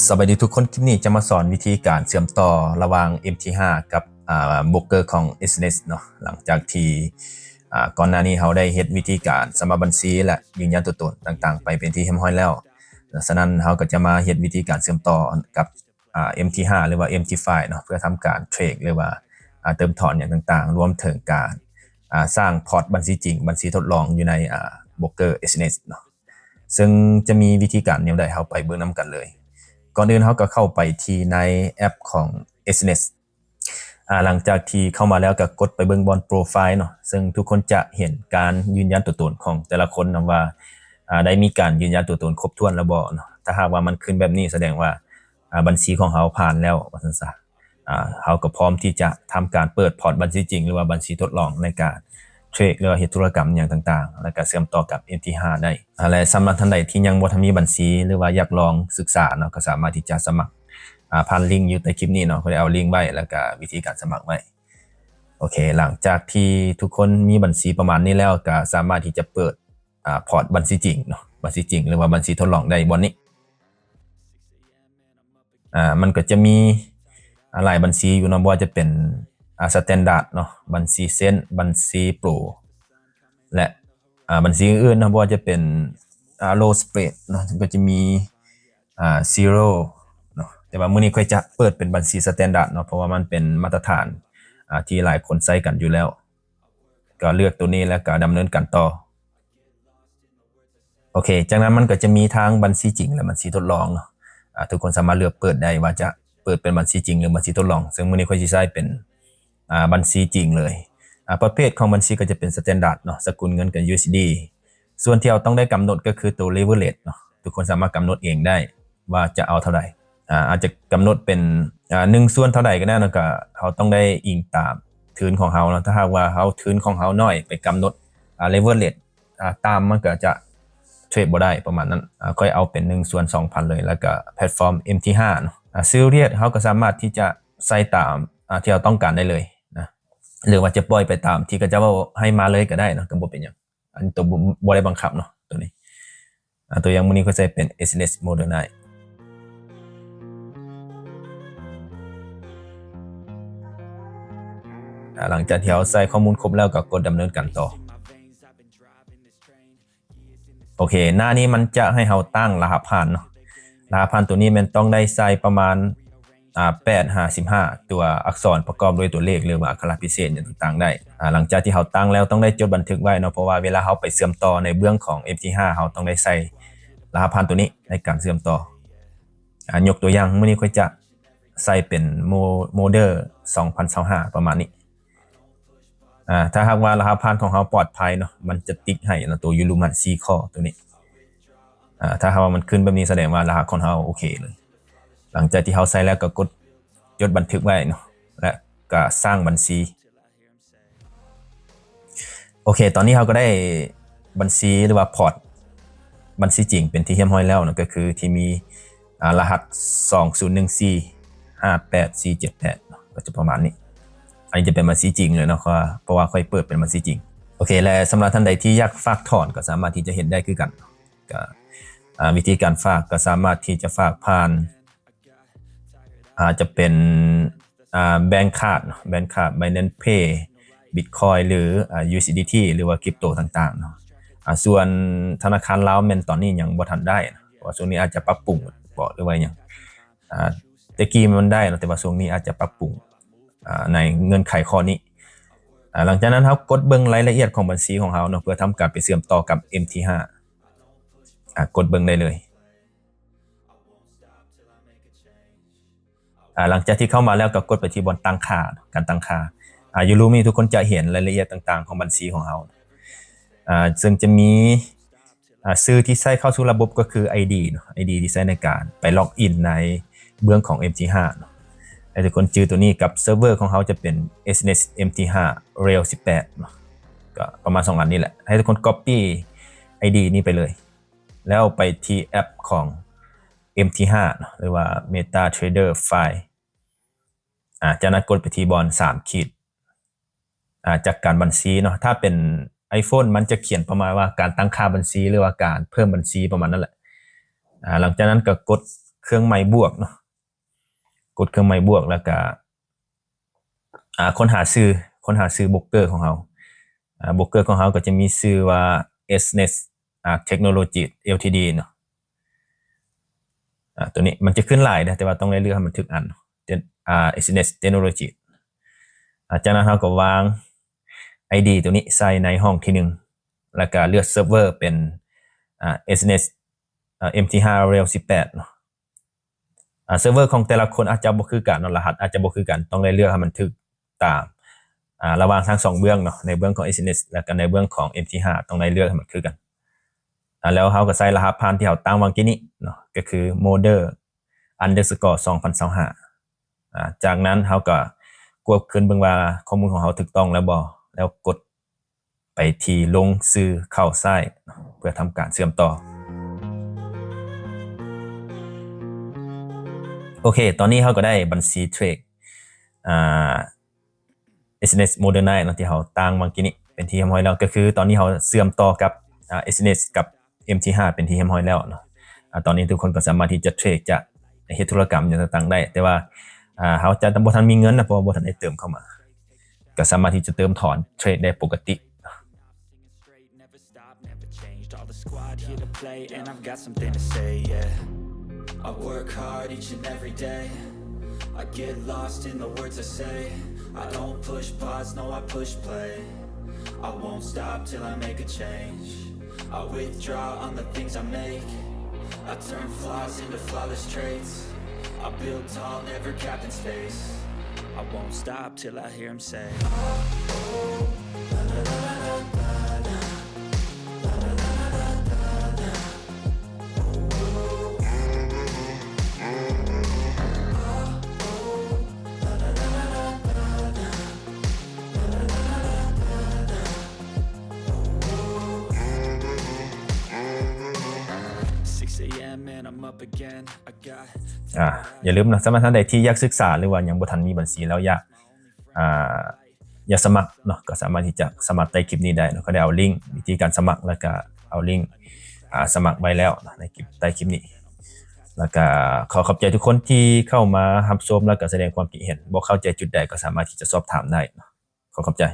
สวัสดีทุกคนคลิปนี้จะมาสอนวิธีการเชื่อมต่อระหว่าง MT5 กับโบรกเกอร์ของ SNS เนาะหลังจากที่ก่อนหน้านี้เขาได้เฮ็ดวิธีการสมัครบัญชีและยืนยันตัวตนต่างๆไปเป็นที่เรียบร้อยแล้วฉะนั้นเขาก็จะมาเฮ็ดวิธีการเชื่อมต่อกับMT5 หรือว่า MT5 เนาะเพื่อทำการเทรดหรือว่าเติมถอนอย่างต่างๆรวมถึงการสร้างพอร์ตบัญชีจริงบัญชีทดลองอยู่ในโบรกเกอร์ SNS เนาะซึ่งจะมีวิธีการแนวใดเราไปเบิ่งนำกันเลยก่อนอื่นเขาก็เข้าไปที่ในแอปของ SNS หลังจากที่เข้ามาแล้วก็กดไปเบิ่งบนโปรไฟล์เนาะซึ่งทุกคนจะเห็นการยืนยันตัวตนของแต่ละคนนะว่าได้มีการยืนยันตัวตนครบถ้วนแล้วบ่เนาะถ้าหากว่ามันขึ้นแบบนี้แสดงว่าบัญชีของเขาผ่านแล้วว่าซั่นซะเขาก็พร้อมที่จะทำการเปิดพอร์ตบัญชีจริงหรือว่าบัญชีทดลองในการเทรดหรือว่าเฮ็ดธุรกรรมอย่างต่างๆแล้วก็เชื่อมต่อกับ MT5 ได้และสำหรับท่านใดที่ยังบ่ทันมีบัญชีหรือว่าอยากลองศึกษาเนาะก็สามารถที่จะสมัครผ่านลิงก์อยู่ใต้คลิปนี้เนาะก็ได้เอาลิงก์ไว้แล้วก็วิธีการสมัครไว้โอเคหลังจากที่ทุกคนมีบัญชีประมาณนี้แล้วก็สามารถที่จะเปิดพอร์ตบัญชีจริงเนาะบัญชีจริงหรือว่าบัญชีทดลองได้บนนี้มันก็จะมีหลายบัญชีอยู่เนาะบ่ว่าจะเป็นสแตนดาร์ดเนาะบัญชีเซนต์บัญชีโปรและบัญชีอื่นๆเนาะบ่ว่าจะเป็นโลสเปรดเนาะก็จะมีซีโร่เนาะแต่ว่ามื้อนี้ค่อยจะเปิดเป็นบัญชีสแตนดาร์ดเนาะเพราะว่ามันเป็นมาตรฐานที่หลายคนใช้กันอยู่แล้วก็เลือกตัวนี้แล้วก็ดำเนินการต่อโอเคจากนั้นมันก็จะมีทั้งบัญชีจริงและบัญชีทดลองเนาะทุกคนสามารถเลือกเปิดได้ว่าจะเปิดเป็นบัญชีจริงหรือบัญชีทดลองซึ่งมื้อนี้ค่อยสิใช้เป็นบัญชีจริงเลยประเภทของบัญชีก็จะเป็นสแตนดาร์ดเนาะสกุลเงินกับ USD ส่วนที่เราต้องได้กำหนดก็คือตัว leverage เนาะทุกคนสามารถกำหนดเองได้ว่าจะเอาเท่าไหร่อาจจะกำหนดเป็น1ส่วนเท่าใดก็ได้แล้วก็เขาต้องได้อิงตามทุนของเขาเนาะถ้าหากว่าเขาทุนของเขาน้อยไปกำหนดleverage ตามมันก็จะเทรดบ่ได้ประมาณนั้นค่อยเอาเป็น1ส่วน 2,000 เลยแล้วก็แพลตฟอร์ม MT5 เนาะSerious เขาก็สามารถที่จะใส่ตามที่เราต้องการได้เลยนะหรือว่าจะปล่อยไปตามที่เขาจะว่าให้มาเลยก็ได้เนาะก็บ่เป็นหยังอันตัวบ่ได้บังคับเนาะตัวนี้ตัวอย่างมื้อนี้ก็จะเป็น SNS Modernite หลังจากที่เราใส่ข้อมูลครบแล้วก็กดดำเนินการต่อโอเคหน้านี้มันจะให้เราตั้งรหัสผ่านเนาะรหัสผ่านตัวนี้มันต้องได้ใส่ประมาณ855ตัวอักษรประกอบด้วยตัวเลขหรือว่าอักขระพิเศษอย่างต่างๆได้หลังจากที่เราตั้งแล้วต้องได้จดบันทึกไว้เนาะเพราะว่าเวลาเราไปเชื่อมต่อในเบื้องของ MT5 เราต้องได้ใส่รหัสผ่านตัวนี้ในการเชื่อมต่อยกตัวอย่างมื้อนี้ค่อยจะใส่เป็นโมเดล2025ประมาณนี้ถ้าหากว่ารหัสผ่านของเราปลอดภัยเนาะมันจะติ๊กให้นะตัวยูรูมัน4ข้อตัวนี้ถ้าหากว่ามันขึ้นแบบนี้แสดงว่ารหัสของเราโอเคเลยหลังจากที่เราใส่แล้วก็กดจดบันทึกไว้เนาะและก็สร้างบัญชีโอเคตอนนี้เราก็ได้บัญชีหรือว่าพอร์ตบัญชีจริงเป็นที่เรียบร้อยแล้วนะก็คือที่มีรหัส20145848ก็จะประมาณนี้อันนี้จะเป็นบัญชีจริงเลยเนาะเพราะว่าค่อยเปิดเป็นบัญชีจริงโอเคและสำหรับท่านใดที่อยากฝากถอนก็สามารถที่จะเห็นได้คือกันก็วิธีการฝากก็สามารถที่จะฝากผ่านจะเป็นแบงค์การ์ดBinance Pay Bitcoin หรือUSDT หรือว่าคริปโตต่างๆเนาะส่วนธนาคารลาวแม่นตอนนี้ยังบ่ทันได้นะเพราะช่วงนี้อาจจะปรับปรุงบ่หรือว่าหยังแต่กี้มันได้แต่ว่าช่วงนี้อาจจะปรับปรุงในเงื่อนไขข้อนี้หลังจากนั้นครับกดเบิ่งรายละเอียดของบัญชีของเราเนาะเพื่อทำการไปเชื่อมต่อกับ MT5 กดเบิ่งได้เลยหลังจากที่เข้ามาแล้วก็กดไปที่บนตั้งค่าการตั้งค่ายูรูมีทุกคนจะเห็นรายละเอียดต่างๆของบัญชีของเราซึ่งจะมีชื่อที่ใช้เข้าสู่ระบบก็คือ ID เนาะ ID ที่ใช้ในการไปล็อกอินในเบื้องของ MT5 เนาะให้ทุกคนจื้อตัวนี้กับเซิร์ฟเวอร์ของเขาจะเป็น SNS MT5 Rail 18เนาะก็ประมาณ2อันนี้แหละให้ทุกคน copy ID นี้ไปเลยแล้วไปที่แอปของ MT5 หรือว่า MetaTrader File จากนั้นกดไปที่บอล3ขีดจากการบัญชีเนาะถ้าเป็น iPhone มันจะเขียนประมาณว่าการตั้งค่าบัญชีหรือว่าการเพิ่มบัญชีประมาณนั้นแหละหลังจากนั้นก็กด เครื่องหมายบวกเนาะกดเครื่องหมายบวกแล้วก็ค้นหาชื่อโบรกเกอร์ของเราโบรกเกอร์ของเราก็จะมีชื่อว่า SNES Technology Ltd เนาะตัวนี้มันจะขึ้นหลายนะแต่ว่าต้องเลือกให้มันถึกอันSNES Technology จากนั้นเราก็วาง ID ตัวนี้ใส่ในห้องที่1แล้วก็เลือกเซิร์ฟเวอร์เป็นSNES MT5 Rail 18เนาะเซิร์ฟเวอร์ของแต่ละคนอาจจะบ่คือกันเนาะรหัสอาจจะบ่คือกันต้องเลือกให้มันถึกตามระหว่างทั้ง2เบื้องเนาะในเบื้องของ SNS แล้วก็ในเบื้องของ MT5 ต้องเลือกให้มันคือกันแล้วเราก็ใส่รหัสผ่านที่เราตั้งวางกี้นี้เนาะก็คือ modder_2025จากนั้นเราก็กดขึ้นเบิ่งว่าข้อมูลของเราถูกต้องแล้วบ่แล้วกดไปที่ลงชื่อเข้าใส่เพื่อทำการเชื่อมต่อโอเคตอนนี้เราก็ได้บัญชีเทรดSNS Modernize เนาะที่เราตั้งเมื่อกี้นี้เป็นที่เรียบร้อยแล้วก็คือตอนนี้เราเชื่อมต่อกับSNS กับ MT5 เป็นที่เรียบร้อยแล้วเนาะตอนนี้ทุกคนก็สามารถที่จะเทรดจะเฮ็ดธุรกรรมอย่างต่างๆได้แต่ว่าเราจะบ่ทันมีเงินนะเพราะว่าบ่ทันได้เติมเข้ามาก็สามารถที่จะเติมถอนเทรดได้ปกติ I work hard each and every day. I get lost in the words I say. I don't push pause, no I push play. I won't stop till I make a change. I withdraw on the things I make. I turn flaws into flawless traits. I build tall, never capped in space. I won't stop till I hear him say and I'm up again. I got อย่าลืมนะสำหรับท่านใดที่อยากศึกษาหรือว่ายังบ่ทันมีบัญชีแล้วอยากสมัครเนาะก็สามารถที่จะสมัครใต้คลิปนี้ได้เนาะก็ได้เอาลิงก์วิธีการสมัครแล้วก็เอาลิงก์สมัครไว้แล้วในคลิปใต้คลิปนี้แล้วก็ขอขอบใจทุกคนที่เข้ามารับชมแล้วก็แสดงความคิดเห็นบ่เข้าใจจุดใดก็สามารถที่จะสอบถามได้ขอขอบใจ